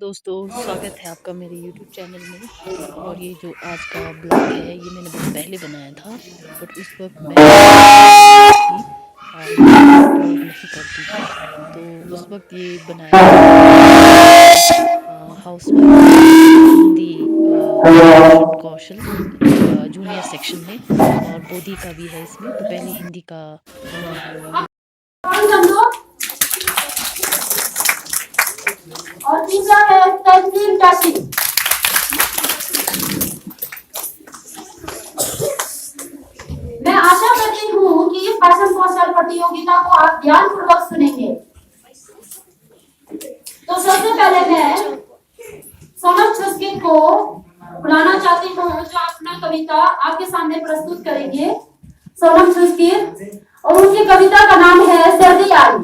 दोस्तों, स्वागत है आपका मेरे YouTube चैनल में। और ये जो आज का ब्लॉग है ये मैंने बहुत पहले बनाया था, बट उस वक्त मैं ब्लॉग नहीं करती थी, तो उस वक्त ये बनाया हाउस हिंदी कौशल जूनियर सेक्शन में, और बोधी का भी है इसमें। तो पहले हिंदी का और तीसरा है तहसील टाशी। मैं आशा करती हूँ कि इस भाषण कौशल प्रतियोगिता को आप ध्यानपूर्वक सुनेंगे। तो सबसे पहले मैं सोनम छुस्की को बुलाना चाहती हूँ, जो अपना कविता आपके सामने प्रस्तुत करेंगे। सोनम छुस्की, और उनकी कविता का नाम है सर्दी आई।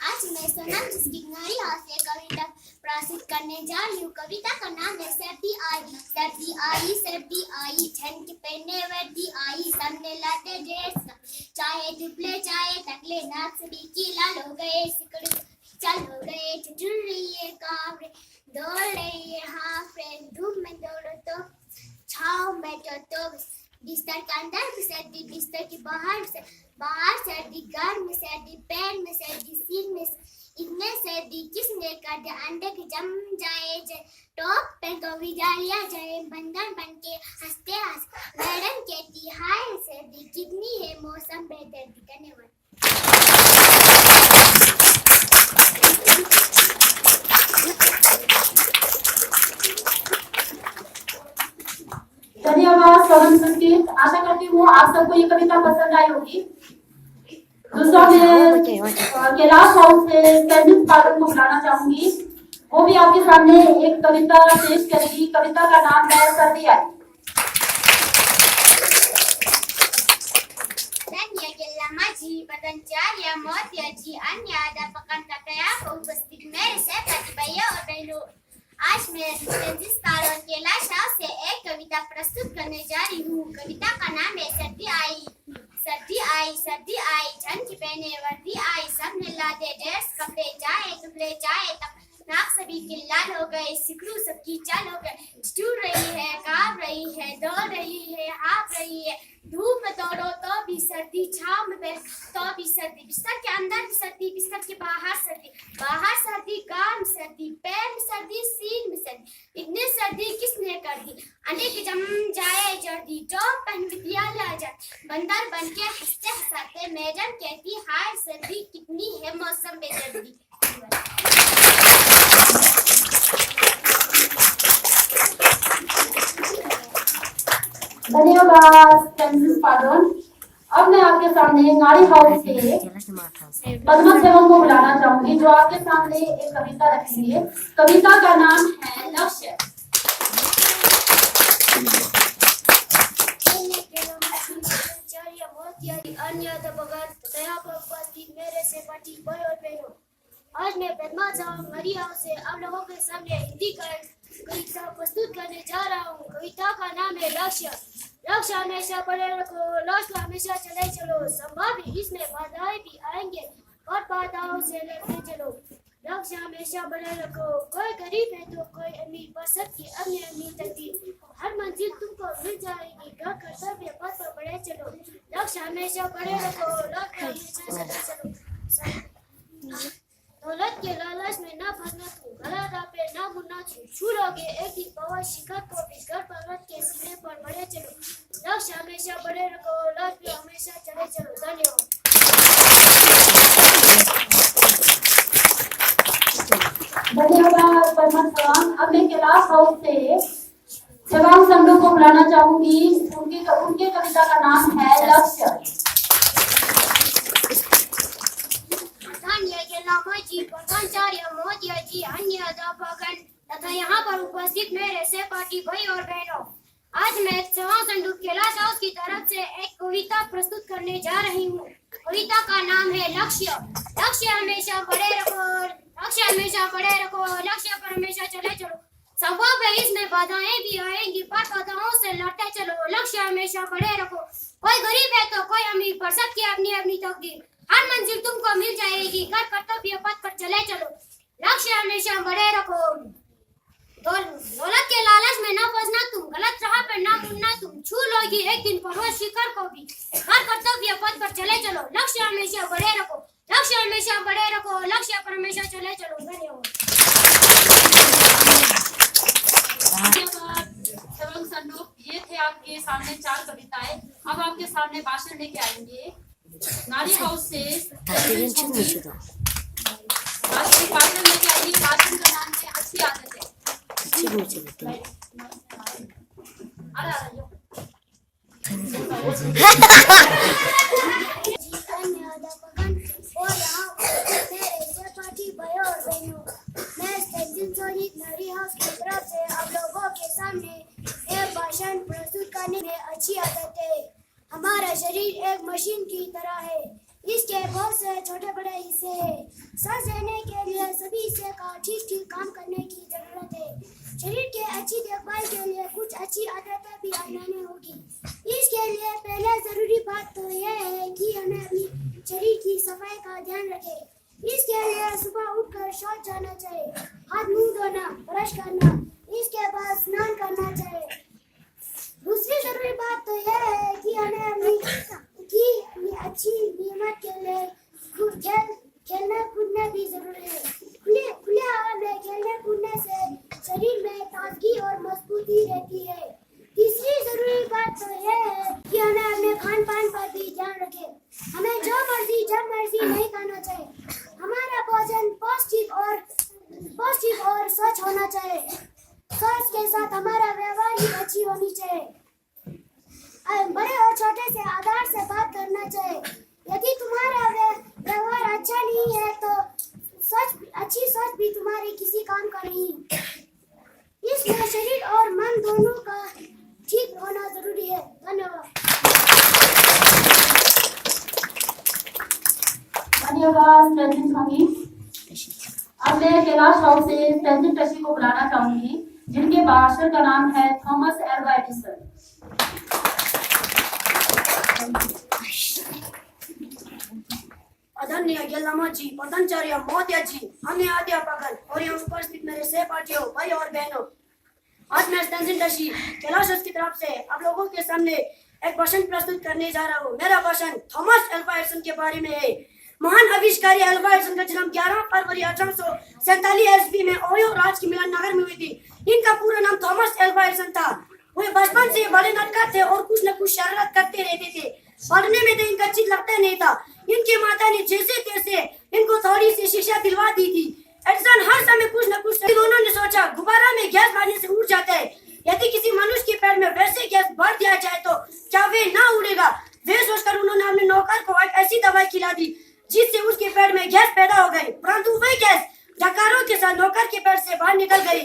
आज मैं सोनम छुस्की नारी हास्य कविता प्रस्तुत करने जा रही हूँ। कविता का नाम है सर्दी आई। सर्दी आई, सर्दी आई, ठंड के पहने वर्दी आई, सबने लाते ड्रेस, चाहे दुबले चाहे टकले, नाक सभी की लाल हो गए, सिकड़ चल हो गए, ठुठुर रही है कांवरे, दौड़ रही है हाफरे, धूप में दौड़ो तो छाव में तो बिस्तर के अंदर भी सर्दी, बिस्तर के बाहर सर्दी, घर में सर्दी, पैर में सर्दी, सिर में इतने सर्दी किसने कर दिया, अंडे के जम जाए, टॉप पे कभी डालिया जाए, बंदर बन के हंसते मैडम कहती हाय सर्दी कितनी है मौसम बेदर्दी। धन्यवाद। धन्यवाद सोनम छुस्की। आशा करती हूँ आप सबको ये कविता पसंद आई होगी। दूसरा मैं कैलाश हाउस से संदीप पाठक को बुलाना चाहूंगी। वो भी आपके सामने एक कविता पेश करेगी। कविता का नाम है सर्दी आई। उपस्थित मेरे सहपाठी भैया और बहनों, आज मैं कैलाश हाउस से एक कविता प्रस्तुत करने जा रही हूँ। कविता का नाम है सर्दी आई। सर्दी आई, सर्दी आई, ठंड की पहने वर्दी आई, सबने लादे ड्रेस कपड़े, चाहे दुबले चाहे नाक सभी के लाल हो गए, सिकड़ू सबकी चाल हो गए, टूट रही है, कांप रही है, दौड़ रही है, हाँफ रही है, धूप में दौड़ो तो भी सर्दी, छांव में बैठो तो भी सर्दी, बिस्तर के अंदर भी सर्दी, बिस्तर के बाहर सर्दी, गाम सर्दी, पैर में सर्दी, सीन में सर्दी, इतनी सर्दी किसने कर दी, अंडे के जम जाए जर्दी, टॉप पहन विद्यालय जाए, बंदर बन के हंसते हंसाते मैडम कहती हाय सर्दी कितनी है मौसम बेदर्दी। धन्यवाद पादन। अब मैं आपके सामने नारी हाउस से पद्मा सेवक को बुलाना चाहूंगी, जो आपके सामने एक कविता रखेंगे। कविता का नाम है लक्ष्य। आज मैं पद्मा सेवक नारी हाउस से आप लोगों के सामने हिंदी का कविता प्रस्तुत करने जा रहा हूँ। कविता का नाम है लक्ष्य। लक्ष्य हमेशा पढ़े रखो, लक्ष्य हमेशा चले चलो, संभावित इसमें बाधाएं भी आएंगे और बाधाओं से लड़ते चलो। लक्ष्य हमेशा बने रखो, कोई गरीब है तो कोई अमीर, पर सबकी अपनी अपनी तकदीर, हर मंजिल तुमको मिल जाएगी, घर कर्तव्य पथ पर बढ़े चलो। लक्ष्य हमेशा पढ़े रखो, लक्ष्य हमेशा चले चलो। दौलत के लालच में न फंसना तू, गलत राह पे न मुड़ना तू, छूलोगे एक दिन पवन शिखर को भी, घर पर्वत के सीने पर बढ़े चलो। लक्ष्य हमेशा बढ़े रखो, लक्ष्य हमेशा चले चलो। धन्यवाद। धन्यवाद पद्मा सेवक। अब मैं कैलाश हाउस से जवाब संडू को बुलाना चाहूंगी। उनके कविता का नाम है लक्ष्य। तथा यहाँ पर उपस्थित मेरे सहपाठी भाई और बहनों, आज मैं जवाब संडू कैलाश हाउस की तरफ से एक कविता प्रस्तुत करने जा रही हूँ। कविता का नाम है लक्ष्य। लक्ष्य हमेशा बड़े रखो, लक्ष्य हमेशा बड़े रखो, लक्ष्य पर हमेशा चले चलो, संभव है इसमें बाधाएं भी आएंगी, पर बाधाओं से लड़ते चलो, लक्ष्य हमेशा बड़े रखो। कोई गरीब है तो कोई अमीर, पर सबकी अपनी अपनी तकदीर, हर मंजिल तुमको मिल जाएगी, कर कर्तव्य पथ पर चले चलो, लक्ष्य हमेशा बड़े रखो। दौलत के लालच में न फंसना तुम, गलत राह पर न मुड़ना तुम, छू लोगी एक दिन पर्वत शिखर को भी, हर कर्तव्य पथ पर चले चलो, लक्ष्य हमेशा बड़े रखो, लक्ष्य हमेशा बड़े रखो, लक्ष्य पर हमेशा चले चलो। धन्यवाद। ये थे आपके सामने 4 कविताएं। अब आपके सामने भाषण लेके आएंगे नारी हाउस से भाषण लेके आएंगे। भाषण का नाम है अच्छी आदतें। नारी हाउस की तरफ से आप लोगों के सामने एक भाषण प्रस्तुत करने में अच्छी आदत है। हमारा शरीर एक मशीन की तरह है, इसके बहुत से छोटे बड़े हिस्से हैं। सांस लेने के लिए सभी हिस्से का ठीक ठीक काम करने की जरूरत है। शरीर के अच्छी देखभाल के लिए कुछ अच्छी आदतें भी अपनानी होगी। इसके लिए पहले जरूरी बात तो यह है कि हमें अपनी शरीर की सफाई का ध्यान रखें। इसके लिए सुबह उठकर शौच जाना चाहिए, हाथ मुंह धोना, ब्रश करना, इसके बाद स्नान करना चाहिए। दूसरी जरूरी बात तो यह है कि हमें अपनी अच्छी नीमत के लिए खेलना कूदना भी जरूरी है। खुले हवा में खेलने कूदने से शरीर में ताजगी और मजबूती रहती है। तीसरी जरूरी बात तो यह है कि हमें अपने खान पान पर भी ध्यान रखें। हमें जो मर्जी जब मर्जी नहीं खाना चाहिए। हमारा भोजन पौष्टिक और स्वच्छ होना चाहिए। स्वच्छ के साथ हमारा व्यवहार भी अच्छी होनी चाहिए। बड़े और छोटे से आदर से बात करना चाहिए। यदि तुम्हारा व्यवहार अच्छा नहीं है तो अच्छी सोच भी तुम्हारे किसी काम का नहीं। इसमें शरीर और मन दोनों का ठीक होना जरूरी है। धन्यवाद। धन्यवाद तंजिन स्वामी। अब मैं कैलाश हाउस से तंजिन टशी को बुलाना चाहूंगी, जिनके भाषण का नाम है थॉमस एल्वा एडिसन। आदरणीय गेलामाजी, पतंचार्य महोदय जी, अन्य अध्यापक और यहाँ उपस्थित मेरे सहपाठियों, भाई और बहनों, आज मैं तंजिन टशी कैलाश हाउस की तरफ से आप लोगों के सामने एक भाषण प्रस्तुत करने जा रहा हूँ। मेरा भाषण थॉमस एल्वा एडिसन के बारे में है। महान आविष्कारी एल्वा एडिसन का जन्म 11 फरवरी 1847 ईस्वी में ओहियो राज्य के मिलान नगर में हुई थी। इनका पूरा नाम थॉमस एल्वा एडिसन था। वे बचपन से बड़े नटखट थे और कुछ न कुछ शरारत करते रहते थे। पढ़ने में तो इनका चित लगता नहीं था। इनकी माता ने जैसे तैसे इनको थोड़ी सी शिक्षा दिलवा दी थी। एडिसन हर समय कुछ न कुछ। उन्होंने सोचा गुब्बारा में गैस भरने से उड़ जाता है, यदि किसी मनुष्य के पेट में वैसे गैस भर दिया जाए तो क्या वे ना उड़ेगा। वे सोचकर उन्होंने अपने नौकर को एक ऐसी दवाई खिला दी जिससे उसके पेट में गैस पैदा हो गई, परंतु वही गैस डकारों के साथ नौकर के पेट से बाहर निकल गई।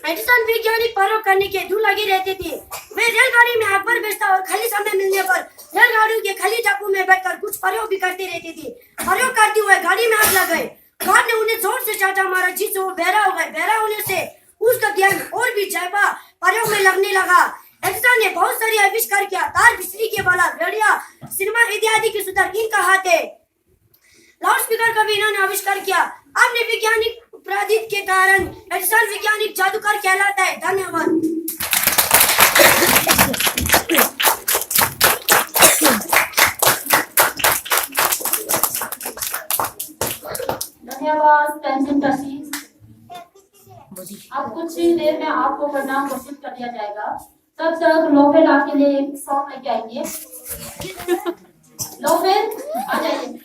एडिसन वैज्ञानिक प्रयोग करने के धूल लगे रहते थे। वे रेलगाड़ी में अखबार बेचता और खाली समय मिलने पर रेलगाड़ियों के खाली डिब्बों में बैठकर कुछ प्रयोग भी करते रहते थे। प्रयोग करते हुए गाड़ी में आग लग गई। गार्ड ने उन्हें जोर से चाटा मारा जिससे वो बहरा हो गए। बहरा होने से उसका ध्यान और भी ज्यादा प्रयोग में लगने लगा। एडिसन ने बहुत सारे आविष्कार किया। तार, बिजली के बल्ब, रेडियो, सिनेमा इत्यादि के सूत्र इनका हाथ है। लाउड स्पीकर का भी इन्होंने आविष्कार किया। अपने वैज्ञानिक उपलब्धि के कारण एडिसन वैज्ञानिक जादूगर कहलाता है। धन्यवाद। धन्यवाद तंजिन टशी। अब कुछ ही देर में आपको परिणाम घोषित कर दिया जाएगा। तब तक लोफेल आपके लिए एक सॉन्ग लेके आएंगे। लोफेल आ जाइए।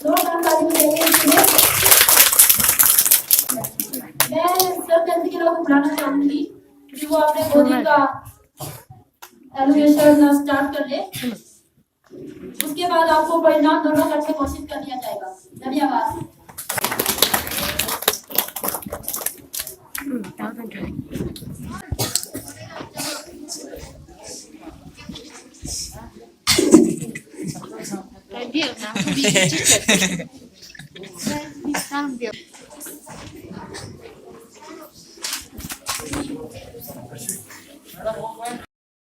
जोरदार ताली बजाइए इसके लिए। मैं सरपंच के लोग बुलाना चाहूंगी कि वो अपने गोदी का एलोकेशन स्टार्ट कर ले। उसके बाद आपको परिणाम दोनों करके घोषित कर दिया जाएगा। धन्यवाद।